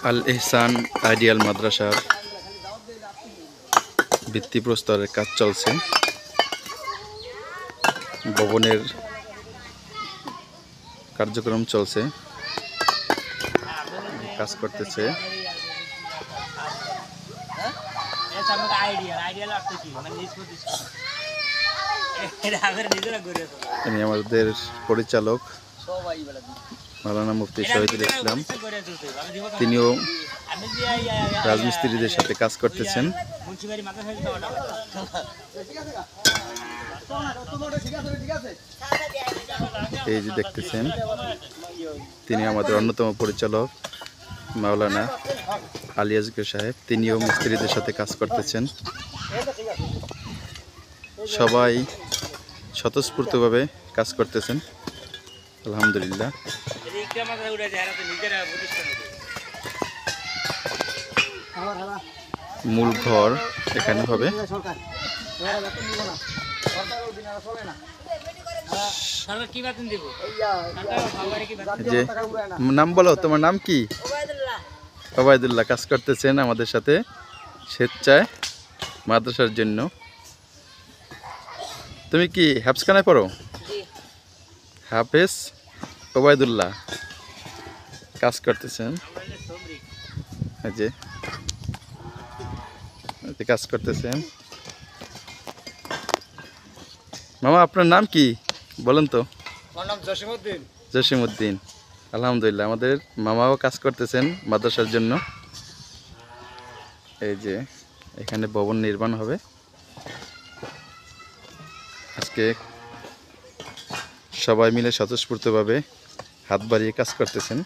আল এহসান ideal মাদ্রাসার ভিত্তিপ্রস্তরের কাজ চলছে। ভবনের কার্যক্রম চলছে, কাজ করতেছে। তিনি আমাদের পরিচালক মাওলানা মুফতি শহীদুল ইসলাম, তিনিও রাজমিস্ত্রিদের সাথে কাজ করতেছেন। এই যে দেখতেছেন, তিনি আমাদের অন্যতম পরিচালক মাওলানা আলী আজগর সাহেব, তিনিও মিস্ত্রিদের সাথে কাজ করতেছেন। সবাই স্বতঃস্ফূর্তভাবে কাজ করতেছেন, আলহামদুলিল্লাহ। মূল ঘর এখানে হবে। যে নাম বলো, তোমার নাম কি? ওবায়দুল্লাহ কাজ করতেছেন আমাদের সাথে স্বেচ্ছায় মাদ্রাসার জন্য। তুমি কি হাফসখানায় পড়ো? হাফেজ ওবায়দুল্লাহ কাজ করতেছেন, যে কাজ করতেছেন। মামা আপনার নাম কি বলেন তো? জসিমউদ্দিন। আলহামদুলিল্লাহ, আমাদের মামাও কাজ করতেছেন মাদ্রাসার জন্য। এই যে এখানে ভবন নির্মাণ হবে। আজকে সবাই মিলে স্বতঃস্ফূর্তভাবে হাত বাড়িয়ে কাজ করতেছেন।